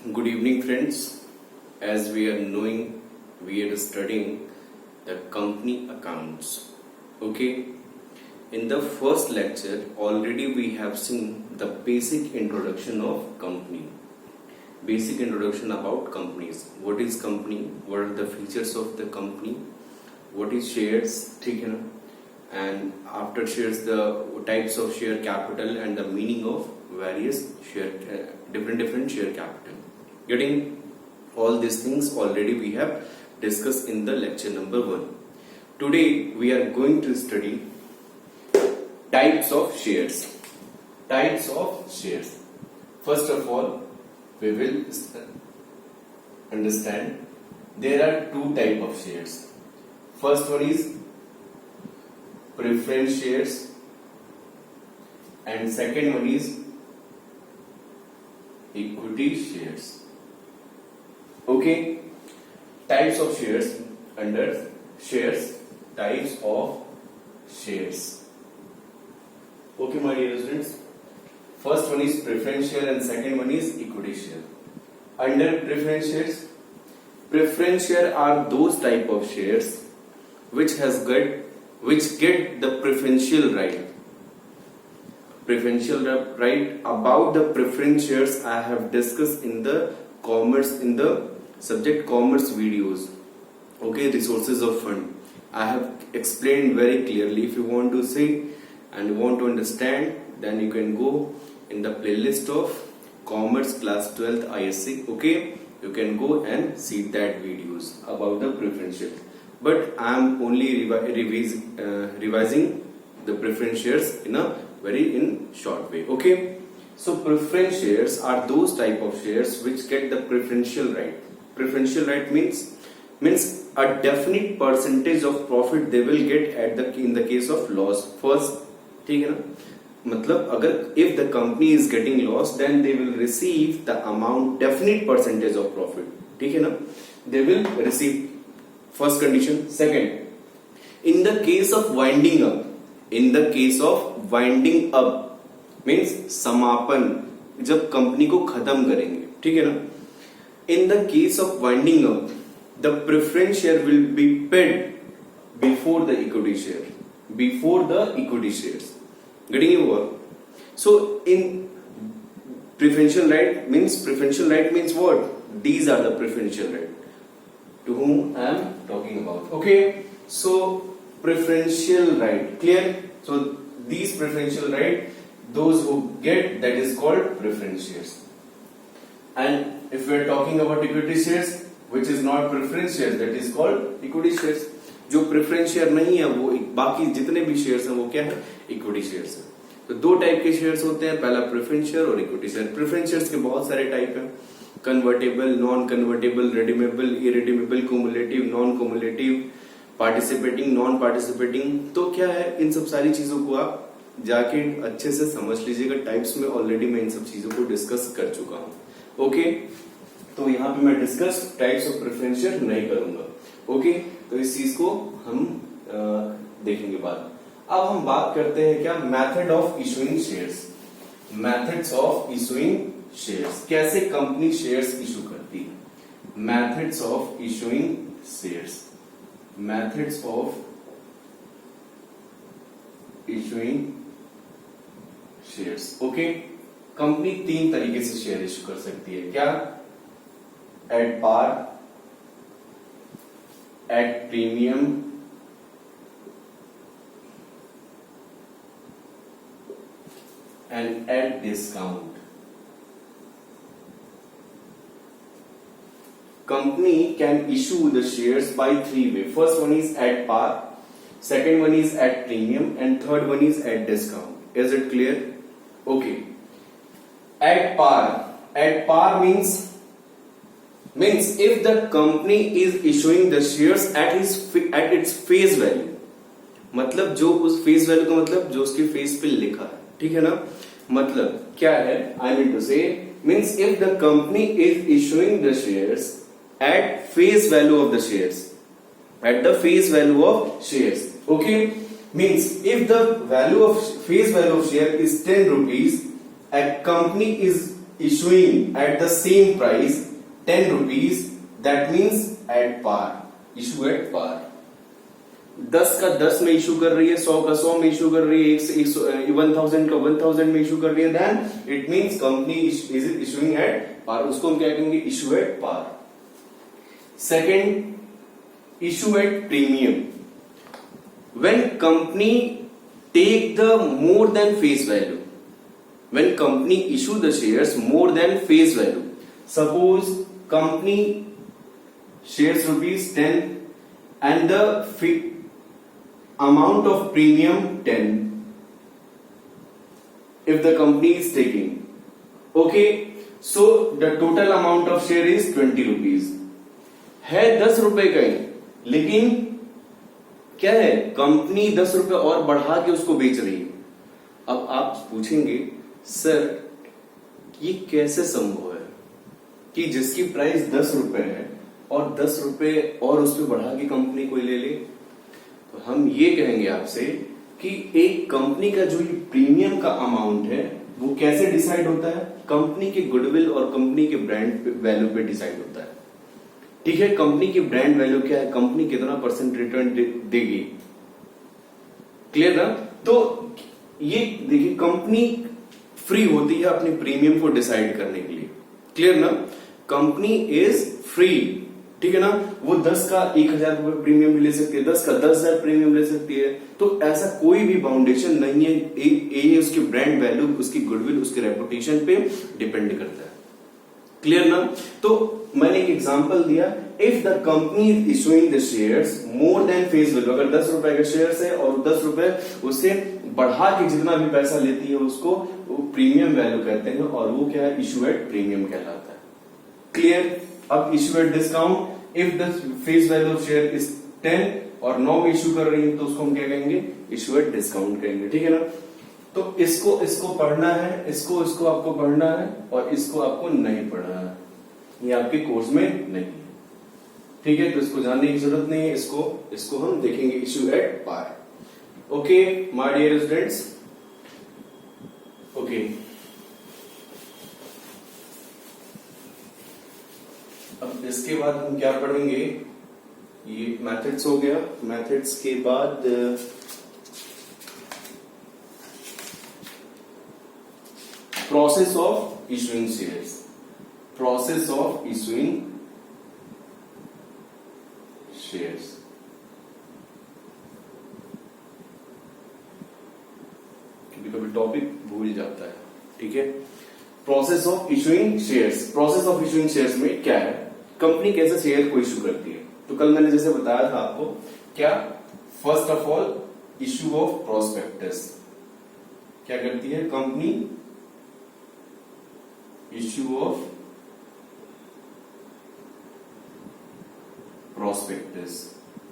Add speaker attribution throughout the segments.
Speaker 1: Good evening, friends. As we are knowing, we are studying the company accounts. Okay. In the first lecture, already we have seen the basic introduction of company. Basic introduction about companies. What is company? What are the features of the company? What is shares? ठीक है ना? And after shares, the types of share capital and the meaning of various share, different share capital. Getting all these things already we have discussed in the lecture number 1. Today we are going to study types of shares. Types of shares. First of all, we will understand there are two types of shares. First one is preference shares and second one is equity shares. Okay, types of shares under shares, types of shares. Okay, my dear students, first one is preference share and second one is equity share. Under preference share are those type of shares which get the preferential right. Preferential right about the preference shares I have discussed in the subject commerce videos. Okay, resources of fund. I have explained very clearly. If you want to see and you want to understand, then you can go in the playlist of commerce class 12th ISC. Okay, you can go and see that videos about the preference shares. But I am only revising the preference shares in a very short way. Okay, so preference shares are those type of shares which get the preferential right. Preferential right means a definite percentage of profit they will get in the case of loss. First, ठीक है ना? मतलब अगर if the company is getting loss, then they will receive the amount definite percentage of profit. ठीक है ना? They will receive. First condition. Second, in the case of winding up means समापन, जब कंपनी को खत्म करेंगे, ठीक है ना? In the case of winding up, the preference share will be paid before the equity share. Getting you what? So in preferential right means what? These are the preferential right to whom I am talking about. Okay, so preferential right, clear? So these preferential right, those who get, that is called preference shares. And if we are talking about equity shares, which is not preference shares, that is called equity shares. जो preference share नहीं है वो बाकी जितने भी shares हैं वो क्या है? Equity shares है. तो दो टाइप के शेयर्स होते हैं, पहला प्रेफरेंस शेयर और इक्विटी शेयर. प्रेफरेंस शेयर्स के बहुत सारे टाइप हैं, convertible, non convertible, redeemable, irredeemable, cumulative, non cumulative, participating, non participating. तो क्या है, इन सब सारी चीजों को आप जाके अच्छे से समझ लीजिएगा. टाइप्स में ऑलरेडी मैं इन सब चीजों को डिस्कस कर चुका हूं. ओके, तो यहाँ पे मैं discuss types of preference share नहीं करूंगा. ओके, तो इस चीज को हम देखेंगे बाद. अब हम बात करते हैं क्या, method of issuing shares. Methods of issuing shares, कैसे कंपनी शेयर्स इशू करती है. Methods of issuing shares. Methods of issuing shares. Okay, company तीन तरीके से शेयर इशू कर सकती है. क्या? At par, at premium, and at discount. Company can issue the shares by three ways. First one is at par, second one is at premium, and third one is at discount. Is it clear? Okay. At par. At par means if the company is issuing the shares at its face value. मतलब जो उस face value का मतलब जो उसके face पे लिखा है, ठीक है ना? मतलब क्या है, आई मीन टू से means if the company is issuing the shares at face value of the shares, at the face value of shares. Okay, means if the face value of share is 10 rupees, a company is issuing at the same price 10 rupees, that means at par, issue at par. 10 का 10 में issue कर रही है, 100 का 100 में issue कर रही है, 1000 का 1000 में इशू कर रही है, then it means company is issuing at par, उसको हम क्या कहेंगे, issue at par. Second, issue at premium. When company take the more than face value, when company issue the shares more than face value, suppose company shares rupees 10 and the amount of premium 10 if the company is taking, okay, so the total amount of share is 20 rupees, है 10 रुपए का ही, लेकिन क्या है, company 10 रुपए और बढ़ा के उसको बेच रही है. अब आप पूछेंगे सर ये कैसे संभव है कि जिसकी प्राइस 10 रुपए है और 10 रुपए और उस पर बढ़ा के कंपनी कोई ले ले. तो हम ये कहेंगे आपसे कि एक कंपनी का जो ये प्रीमियम का अमाउंट है वो कैसे डिसाइड होता है, कंपनी के गुडविल और कंपनी के ब्रांड वैल्यू पे डिसाइड होता है. ठीक है, कंपनी की ब्रांड वैल्यू क्या है, कंपनी कितना परसेंट रिटर्न देगी, क्लियर ना. तो ये देखिए कंपनी फ्री होती है अपने प्रीमियम को डिसाइड करने के लिए, क्लियर ना. कंपनी इज फ्री, ठीक है ना. वो 10 का 1000 रुपए प्रीमियम भी ले सकती है, 10 का 10,000 प्रीमियम ले सकती है. तो ऐसा कोई भी बाउंडेशन नहीं है. ये उसकी ब्रांड वैल्यू, उसकी गुडविल, उसके रेपुटेशन पे डिपेंड करता है, क्लियर ना. तो मैंने एक एग्जांपल दिया, if the company is issuing the shares more than face value, अगर 10 रुपए का शेयर्स है और 10 रुपए उससे बढ़ा के जितना भी पैसा लेती है उसको वो प्रीमियम वैल्यू कहते हैं, और वो क्या है, इशू एट प्रीमियम कहलाता है, क्लियर. अब issue at discount, if the face value of share is 10 और 9 में इशू कर रही है तो उसको हम क्या कहेंगे, इशू एट डिस्काउंट कहेंगे, ठीक है ना. तो इसको पढ़ना है, इसको आपको पढ़ना है, और इसको आपको नहीं पढ़ना है, ये आपके कोर्स में नहीं है, ठीक है. तो इसको जानने की जरूरत नहीं है, इसको हम देखेंगे issue at par. Okay my dear students, okay. अब इसके बाद हम क्या पढ़ेंगे, ये मैथड्स हो गया. मैथड्स के बाद process of issuing shares, process of issuing shares. कभी टॉपिक भूल जाता है, ठीक है. Process of issuing shares, process of issuing shares में क्या है, कंपनी कैसे शेयर को इशू करती है. तो कल मैंने जैसे बताया था आपको, क्या, first of all issue of prospectus. क्या करती है company, issue of prospectus.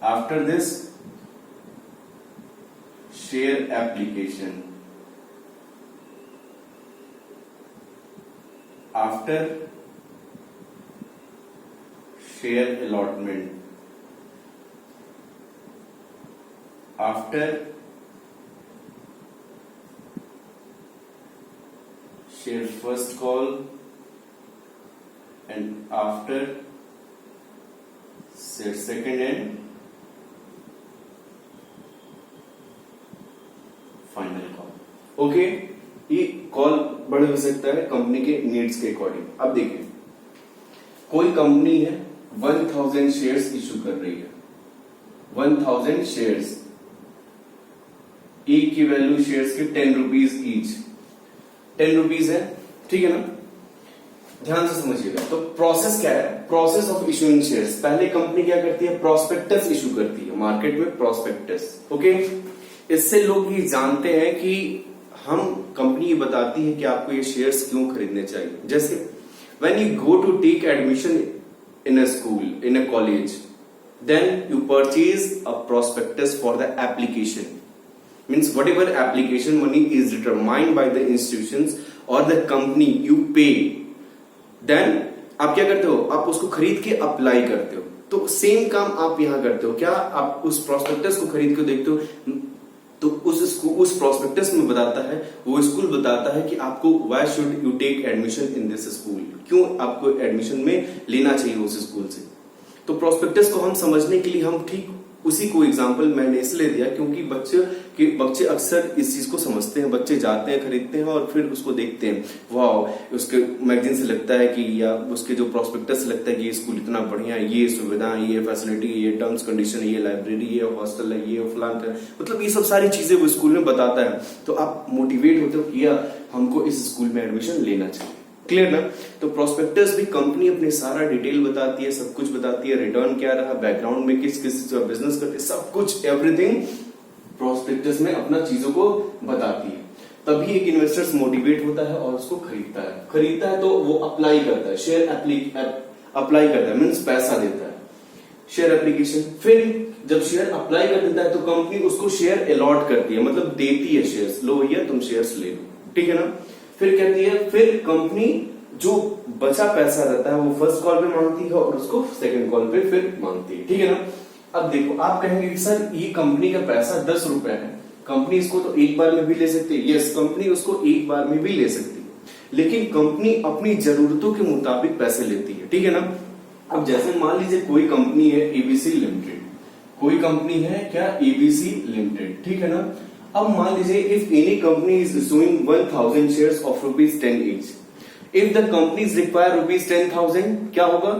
Speaker 1: After this share application. After share allotment, after share first call, and after share second and final call. Okay, ये कॉल बड़े हो सकता है कंपनी के needs के अकॉर्डिंग. अब देखिए, कोई कंपनी है 1000 शेयर्स इशू कर रही है, 1000 शेयर्स, एक की वैल्यू शेयर्स की 10 रुपीज ईच, 10 रुपीज है, ठीक है ना. ध्यान से समझिएगा. तो प्रोसेस क्या है, प्रोसेस ऑफ इशूइंग शेयर्स. पहले कंपनी क्या करती है, प्रोस्पेक्टस इशू करती है मार्केट में, प्रोस्पेक्टस. ओके, इससे लोग ये जानते हैं कि हम, कंपनी बताती है कि आपको ये शेयर्स क्यों खरीदने चाहिए. जैसे when you go to take admission in a school, in a college, then you purchase a prospectus for the application. Means whatever application money is determined by the institutions और the company you pay, then आप क्या करते हो, आप उसको खरीद के apply करते हो. तो सेम काम आप यहां करते हो. क्या आप उस प्रोस्पेक्टस को खरीद के देखते हो, तो उस प्रोस्पेक्टस में बताता है, वो स्कूल बताता है कि आपको why should you take admission in this school, क्यों आपको एडमिशन में लेना चाहिए उस स्कूल से। तो प्रोस्पेक्टस को हम समझने के लिए हम ठीक उसी को एग्जांपल मैंने इसलिए दिया क्योंकि बच्चे अक्सर इस चीज को समझते हैं, बच्चे जाते हैं, खरीदते हैं और फिर उसको देखते हैं, वाह उसके मैगजीन से लगता है कि, या उसके जो प्रोस्पेक्टस से लगता है कि ये स्कूल इतना बढ़िया है, ये सुविधाएं, ये फैसिलिटी, ये टर्म्स कंडीशन, ये लाइब्रेरी, ये हॉस्टल है, ये फलान है, मतलब ये सब सारी चीजें वो स्कूल में बताता है। तो आप मोटिवेट होते हो कि यार हमको इस स्कूल में एडमिशन लेना चाहिए। क्लियर ना? तो प्रोस्पेक्टस भी कंपनी अपने सारा डिटेल बताती है, सब कुछ बताती है, रिटर्न क्या रहा, बैकग्राउंड में किस किस बिजनेस करते, सब कुछ एवरीथिंग प्रोस्पेक्टस में अपना चीजों को बताती है। तभी एक इन्वेस्टर्स मोटिवेट होता है और उसको खरीदता है तो वो अप्लाई करता है, शेयर अप्लाई करता है, मीन्स पैसा देता है, शेयर एप्लीकेशन। फिर जब शेयर अप्लाई कर देता है तो कंपनी उसको शेयर अलॉट करती है, मतलब देती है शेयर्स, लो भैया तुम शेयर्स ले लो, ठीक है ना। फिर कहती है, फिर कंपनी जो बचा पैसा रहता है वो फर्स्ट कॉल पे मांगती है और उसको सेकंड कॉल पे फिर मांगती है, ठीक है ना। अब देखो आप कहेंगे कि सर ये कंपनी का पैसा 10 रुपए है, कंपनी इसको तो एक बार में भी ले सकती है। यस, कंपनी उसको एक बार में भी ले सकती है, लेकिन कंपनी अपनी जरूरतों के मुताबिक पैसे लेती है, ठीक है ना। अब जैसे मान लीजिए कोई कंपनी है एबीसी लिमिटेड, कोई कंपनी है क्या, एबीसी लिमिटेड, ठीक है ना। अब मान लीजिए if any company is issuing 1000 shares of ₹10 each, if the companies require ₹10,000, क्या होगा,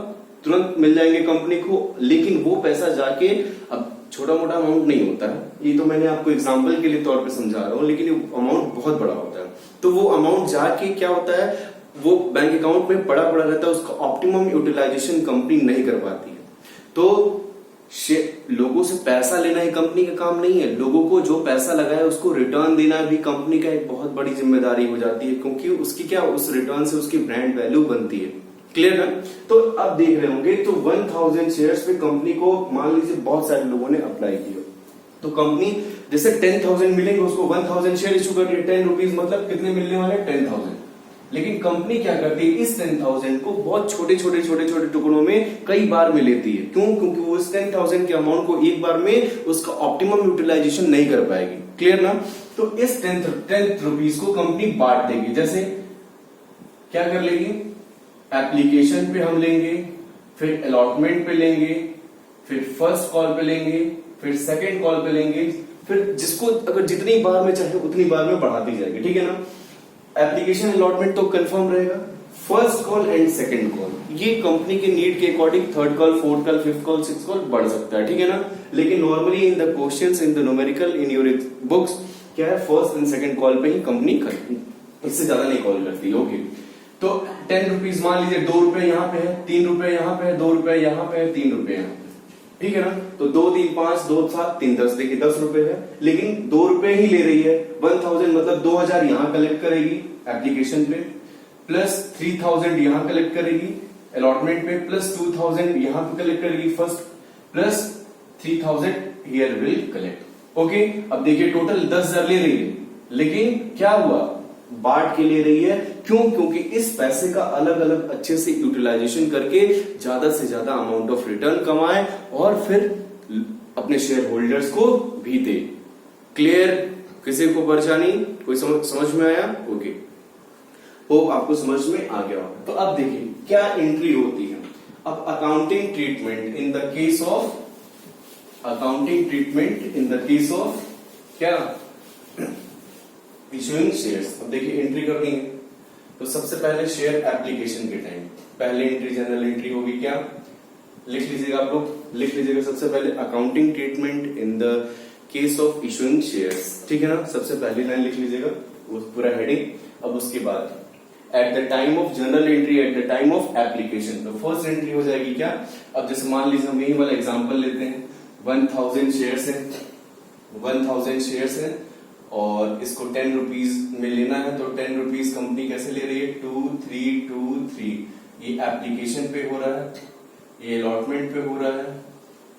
Speaker 1: तुरंत मिल जाएंगे कंपनी को। लेकिन वो पैसा जाके, अब छोटा मोटा अमाउंट नहीं होता है, ये तो मैंने आपको एग्जांपल के लिए तौर पे समझा रहा हूं, लेकिन ये अमाउंट बहुत बड़ा होता है। तो वो अमाउंट जाके क्या होता है, वो बैंक अकाउंट में पड़ा रहता है, उसका ऑप्टिमम यूटिलाइजेशन कंपनी नहीं कर पाती है। तो लोगों से पैसा लेना ही कंपनी का काम नहीं है, लोगों को जो पैसा लगाया उसको रिटर्न देना भी कंपनी का एक बहुत बड़ी जिम्मेदारी हो जाती है, क्योंकि उसकी क्या, उस रिटर्न से उसकी ब्रांड वैल्यू बनती है। क्लियर ना? तो अब देख रहे होंगे, तो 1000 शेयर्स पे कंपनी को मान लीजिए बहुत सारे लोगों ने अप्लाई किया, तो कंपनी जैसे 10,000 मिलेंगे उसको, 1000 शेयर इशू कर दिए, ₹10 मतलब कितने मिलने वाले, 10,000। लेकिन कंपनी क्या करती है, इस 10,000 को बहुत छोटे छोटे टुकड़ों में कई बार में लेती है। क्यों? क्योंकि वो इस 10,000 के अमाउंट को एक बार में उसका ऑप्टिमम यूटिलाइजेशन नहीं कर पाएगी। क्लियर ना? तो इस 10 रुपीज को कंपनी बांट देगी। जैसे क्या कर लेगी, एप्लीकेशन पे हम लेंगे, फिर अलॉटमेंट पे लेंगे, फिर फर्स्ट कॉल पे लेंगे, फिर सेकेंड कॉल पे लेंगे, फिर जिसको अगर जितनी बार में चाहे उतनी बार में बढ़ाती जाएगी, ठीक है ना। एप्लीकेशन अलॉटमेंट तो कंफर्म रहेगा, first call and second call ये कंपनी के नीड के according third call, fourth call, fifth call, six call बढ़ सकता है, ठीक है ना। लेकिन normally in the questions, in the numerical, in your books क्या है, फर्स्ट एंड सेकंड कॉल पे ही कंपनी करती है, इससे ज्यादा नहीं कॉल करती। ओके, तो 10 रुपीज मान लीजिए, ₹2 यहाँ पे है, ₹3 यहाँ पे है, ₹2 यहाँ पे है, ₹3 यहाँ पे, ठीक है ना। तो 2 3 5 2 7 3 10, देखिए ₹10 है, लेकिन ₹2 ही ले रही है। 1000 मतलब 2000 यहाँ कलेक्ट करेगी एप्लीकेशन पे, प्लस 3000 यहाँ कलेक्ट करेगी अलॉटमेंट पे, प्लस 2000 यहाँ पे कलेक्ट करेगी first, plus 3000 here will collect. Okay, अब देखिए टोटल 10,000 ले रही है, लेकिन क्या हुआ, बांट के ले रही है। क्यों? क्योंकि इस पैसे का अलग अलग अच्छे से यूटिलाइजेशन करके ज्यादा से ज्यादा अमाउंट ऑफ रिटर्न कमाए और फिर अपने शेयर होल्डर्स को भी दे। क्लियर? किसी को परेशानी, कोई समझ में आया? ओके, होप आपको समझ में आ गया होगा। तो अब देखिए क्या एंट्री होती है। अब accounting treatment in the case of, accounting treatment in the case of क्या, इशूइंग शेयर्स। अब देखिए एंट्री करनी है, तो सबसे पहले शेयर एप्लीकेशन के टाइम पहले एंट्री जनरल एंट्री होगी, क्या लिख लीजिएगा आप लोग, लिख लीजिएगा सबसे पहले accounting treatment in the case of issuing shares, ठीक है ना। सबसे पहली लाइन लिख लीजिएगा, वो पूरा हेडिंग। अब उसके बाद eight the time of general entry, at the time of application, तो फर्स्ट एंट्री हो जाएगी क्या। अब जैसे मान लीजिए हम यही वाला एग्जांपल लेते हैं, 1000 शेयर्स है, 1000 शेयर्स है और इसको 10 रुपीज में लेना है, तो 10 रुपीज कंपनी कैसे ले रही है, 2323। ये एप्लीकेशन पे हो रहा है, ये अलॉटमेंट पे हो रहा है,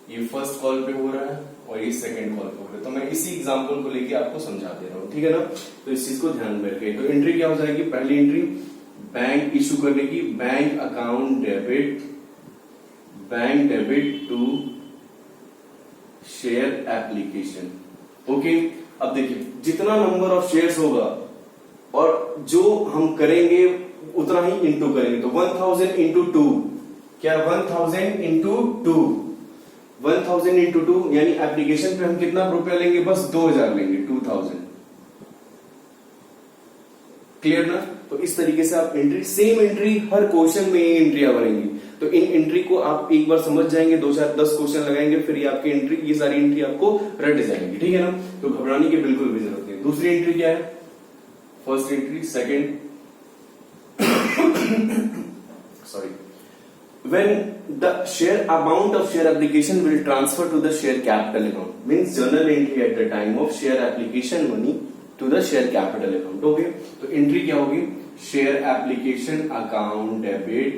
Speaker 1: ये फर्स्ट कॉल पे हो रहा है और ये सेकंड कॉल पे हो रहा है। तो मैं इसी एग्जांपल को लेके आपको समझा दे रहा हूँ, ठीक है ना। तो इस चीज को ध्यान में रखिए। तो एंट्री क्या हो जाएगी, पहली एंट्री बैंक इशू करने की, bank account debit, bank debit to share application. Okay, अब देखिए जितना नंबर ऑफ शेयर्स होगा और जो हम करेंगे उतना ही इंटू करेंगे, तो 1000 इंटू 2 क्या, 1000 इंटू 2, 1000 इंटू 2 यानी एप्लीकेशन पे हम कितना रुपया लेंगे, बस 2000 लेंगे, 2000। क्लियर ना? तो इस तरीके से आप एंट्री, सेम एंट्री हर क्वेश्चन में ये एंट्रियां बनेंगी। तो इन एंट्री को आप एक बार समझ जाएंगे, 2-4-10 क्वेश्चन लगाएंगे, फिर ये आपकी एंट्री, ये सारी एंट्री आपको रट जाएंगी, ठीक है ना? तो घबराने की बिल्कुल भी जरूरत नहीं। दूसरी एंट्री क्या है, first entry, second sorry, when the share amount of share application will transfer to the share capital account, means journal entry at the time of share application money to the share capital account। Okay, तो entry क्या होगी, share application account debit,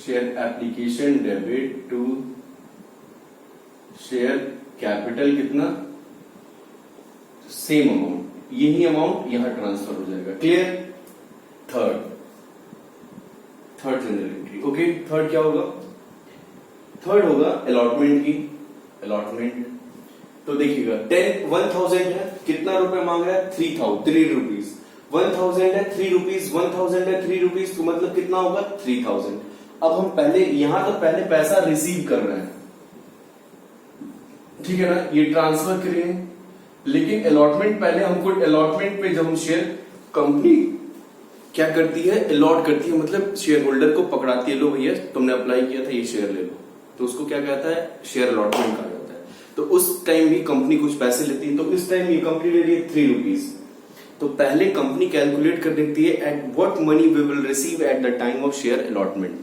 Speaker 1: share application debit to share capital कितना, same amount, यही amount यहां transfer हो जाएगा। Clear? Third general entry. Okay, third क्या होगा, थर्ड होगा अलॉटमेंट की, अलॉटमेंट। तो देखिएगा 1000 है, कितना रुपए मांग रहा है, 3 रुपीज, 1000 है 3 रुपीज, 1000 है 3 रुपीज, तो मतलब कितना होगा 3000। अब हम पहले यहां तो पहले पैसा रिसीव कर रहे हैं, ठीक है ना, ये ट्रांसफर करिए, लेकिन अलॉटमेंट पहले हमको, अलॉटमेंट पे जब हम शेयर, कंपनी क्या करती है, अलॉट करती है, मतलब शेयर होल्डर को पकड़ाती है, लो भैया तुमने अप्लाई किया था ये शेयर ले लो, तो उसको क्या कहता है, शेयर अलॉटमेंट कहा जाता है। तो उस टाइम भी कंपनी कुछ पैसे लेती है, तो इस टाइम ये कंपनी ले रही है 3 रुपीज, तो पहले कंपनी कैलकुलेट कर देती है at what money we will receive at the time of share allotment,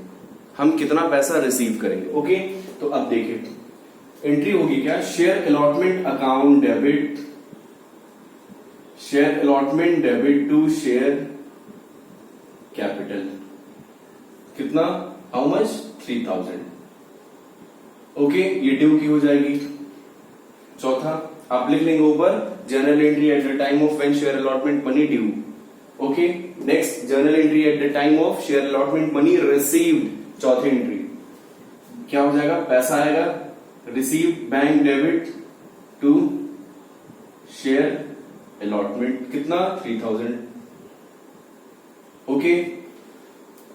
Speaker 1: हम कितना पैसा रिसीव करेंगे। ओके, तो अब देखिए एंट्री होगी क्या, share allotment account debit, share allotment debit to share capital, कितना, हाउ मच, 3000। ओके, ये ड्यू की हो जाएगी। चौथा आप लिख लेंगे ऊपर, journal entry at the time of when share allotment money due. Okay, next journal entry at the time of share allotment money received, चौथी एंट्री क्या हो जाएगा, पैसा आएगा, receive bank debit to share allotment, कितना, 3000। ओके,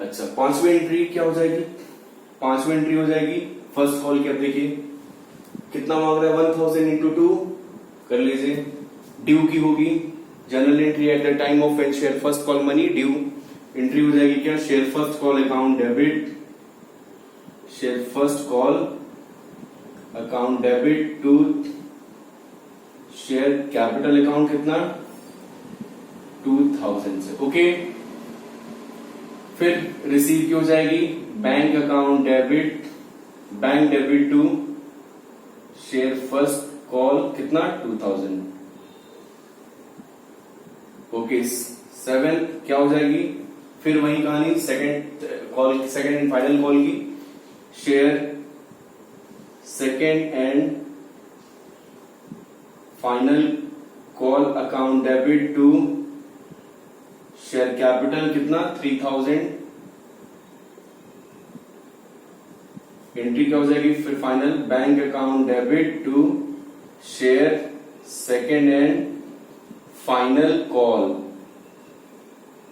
Speaker 1: अच्छा पांचवी entry क्या हो जाएगी, पांचवी एंट्री हो जाएगी फर्स्ट कॉल की। अब देखिए कितना मांग रहा है, 1000 इंटू 2 कर लीजिए, ड्यू की होगी, general entry at the time of when share first call money due, entry हो जाएगी क्या, share first call account debit, share first call account debit to share capital account, कितना, 2000 से। ओके, फिर रिसीव की हो जाएगी bank account debit, bank debit to share first call, कितना, 2000। ओके, 7 क्या हो जाएगी, फिर वही कहानी, second call, second and final call की, share second and final call account debit to share capital, कितना, 3000। एंट्री क्या हो जाएगी, फिर final bank account debit to share second and final call,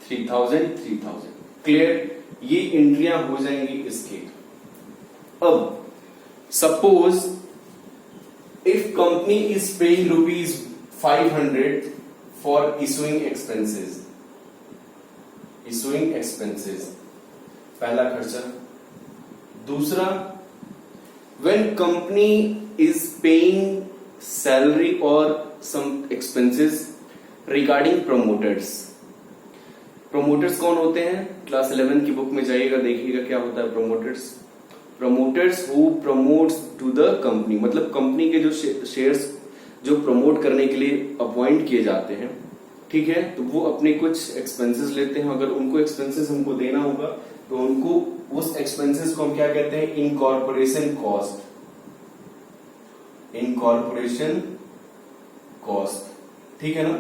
Speaker 1: 3000। Clear? ये एंट्रियां हो जाएंगी इसके। अब suppose if company is paying ₹500 for issuing expenses, issuing expenses पहला खर्चा। दूसरा, when company is paying salary or some expenses regarding promoters। promoters कौन होते हैं, क्लास 11 की बुक में जाइएगा, देखिएगा क्या होता है promoters। promoters who promotes to the company, मतलब कंपनी के जो शेयर्स जो प्रमोट करने के लिए अपॉइंट किए जाते हैं, ठीक है, तो वो अपने कुछ एक्सपेंसेस लेते हैं। अगर उनको एक्सपेंसेस हमको देना होगा तो उनको उस एक्सपेंसेस को हम क्या कहते हैं, इनकॉर्पोरेशन कॉस्ट, इनकॉर्पोरेशन कॉस्ट, ठीक है ना,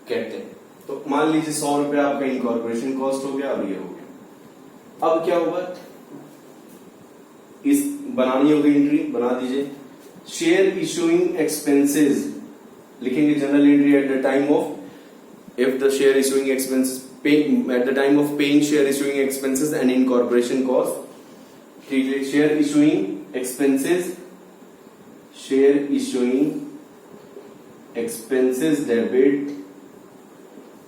Speaker 1: कहते हैं। तो मान लीजिए 100 रुपया आपका इनकॉर्पोरेशन कॉस्ट हो गया, अब ये हो गया। अब क्या होगा, इस बनानी होगी एंट्री, बना दीजिए, शेयर इशूइंग एक्सपेंसेस लिखेंगे general entry at the time of, if the share issuing expenses at the time of paying share issuing expenses and incorporation cost, ठीक है, share issuing expenses debit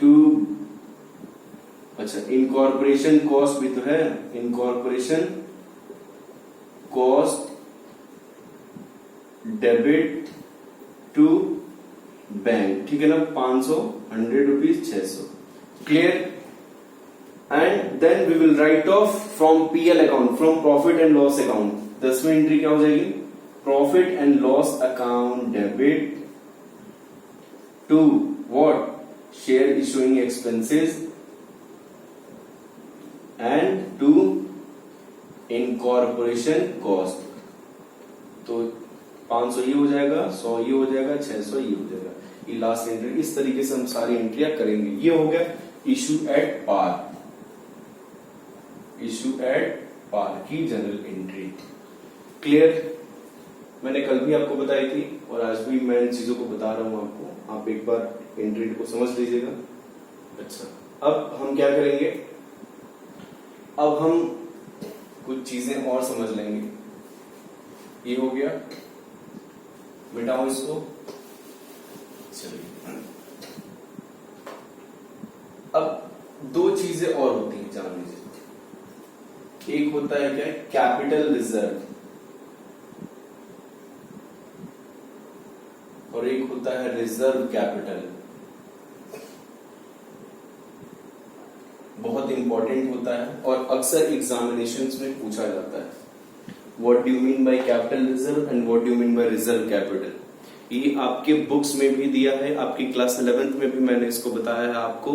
Speaker 1: to, अच्छा incorporation cost भी तो है, incorporation cost debit to bank, ठीक है ना, 500, 100 rupees, 600, clear. And then we will write off from PL account, from profit and loss account. 10वीं एंट्री क्या हो जाएगी, profit and loss account debit to what, share issuing expenses and to incorporation cost. तो 500 ये हो जाएगा, 100 ये हो जाएगा, 600 ये हो जाएगा, ये लास्ट एंट्री। इस तरीके से हम सारी एंट्रियां करेंगे। ये हो गया issue at par, issue at par की जनरल एंट्री, क्लियर। मैंने कल भी आपको बताई थी और आज भी मैं इन चीजों को बता रहा हूं आपको, आप एक बार एंट्री को समझ लीजिएगा। अच्छा, अब हम क्या करेंगे, अब हम कुछ चीजें और समझ लेंगे। ये हो गया, मिटाओ इसको, चलिए। अब दो चीजें और होती हैं, जान लीजिए। एक होता है क्या, कैपिटल रिजर्व, और एक होता है रिजर्व कैपिटल। बहुत इंपॉर्टेंट होता है और अक्सर एग्जामिनेशंस में पूछा जाता है। What do you mean by capital reserve and what do you mean by reserve capital? ये आपके बुक्स में भी दिया है, आपकी क्लास 11th में भी मैंने इसको बताया है आपको।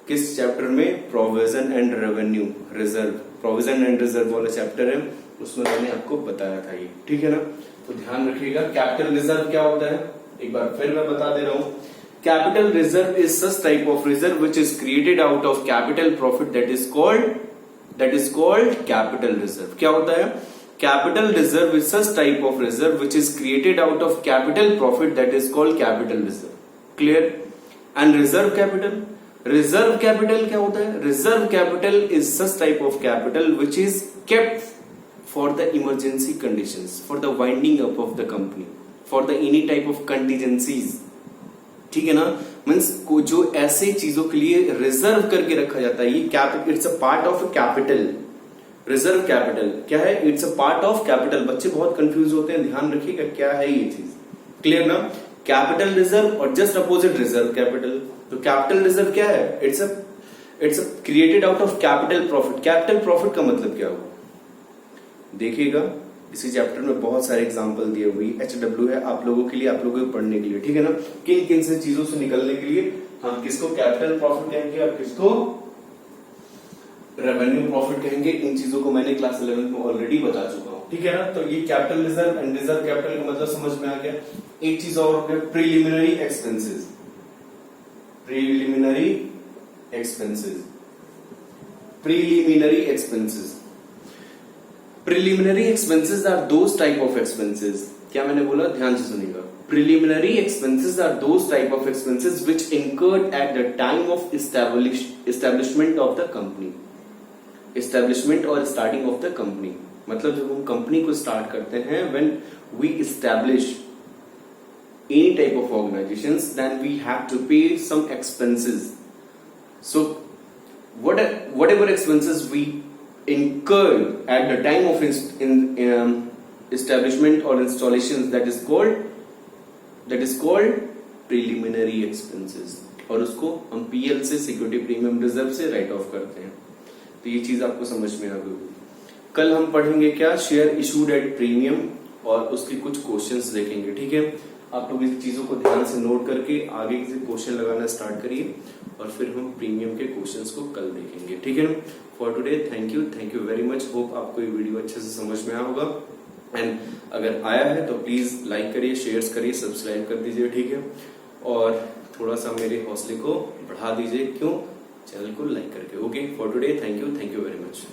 Speaker 1: किस चैप्टर में, provision and revenue reserve, provision and reserve वाला चैप्टर है, उसमें मैंने आपको बताया था ये, ठीक है ना। तो ध्यान रखिएगा, कैपिटल रिजर्व क्या होता है, एक बार फिर मैं बता दे रहा हूं। Capital reserve is such type of reserve which is created out of capital profit that is called capital reserve. क्या होता है, capital reserve is such type of reserve which is created out of capital profit that is called capital reserve, clear। and reserve capital क्या होता है, reserve capital is such type of capital which is kept for the emergency conditions, for the winding up of the company, for the any type of contingencies, ठीक है ना। Means जो ऐसे चीजों के लिए रिजर्व करके रखा जाता है, ये it's a part of capital. Reserve capital क्या है, it's a part of capital. बच्चे बहुत कंफ्यूज होते हैं, ध्यान रखिएगा क्या है ये चीज, क्लियर ना। कैपिटल रिजर्व और जस्ट अपोजिट रिजर्व कैपिटल। तो कैपिटल रिजर्व क्या है, it's a created out of capital profit. Capital profit का मतलब क्या हुआ, देखिएगा इसी चैप्टर में बहुत सारे एग्जांपल दिए हुए, HW है आप लोगों के लिए, आप लोगों को पढ़ने के लिए, ठीक है ना। किन किन से चीजों से निकलने के लिए हम किसको कैपिटल प्रॉफिट कहेंगे और किसको रेवेन्यू प्रॉफिट कहेंगे। इन चीजों को मैंने क्लास 11 में ऑलरेडी बता चुका हूं, ठीक है ना। तो ये capital reserve and reserve capital का मतलब समझ में आ गया। एक चीज और हो गया, preliminary expenses. Preliminary expenses, preliminary expenses, preliminary expenses are those type of expenses. क्या मैंने बोला, ध्यान से सुनिएगा। Preliminary expenses are those type of expenses which incurred at the time of establishment of the company, establishment or starting of the company। मतलब जब हम company को स्टार्ट करते हैं, when we establish any type of organizations, then we have to pay some expenses. So whatever expenses we incurred at the time of establishment or installations, that is called preliminary expenses, और उसको हम PL से, security premium reserve से right of करते हैं। तो ये चीज आपको समझ में आ गई। कल हम पढ़ेंगे क्या, शेयर इशूड एट प्रीमियम, और उसके कुछ क्वेश्चंस देखेंगे, ठीक है। आप लोग इस चीजों को ध्यान से नोट करके आगे से क्वेश्चन लगाना स्टार्ट करिए, और फिर हम प्रीमियम के क्वेश्चंस को कल देखेंगे, ठीक है। For today thank you very much. Hope आपको ये वीडियो अच्छे से समझ में आया होगा, एंड अगर आया है तो प्लीज लाइक करिए, शेयर करिए, सब्सक्राइब कर दीजिए, ठीक है। और थोड़ा सा मेरे हौसले को बढ़ा दीजिए, क्यों, चैनल को लाइक करके। Okay, for today thank you very much.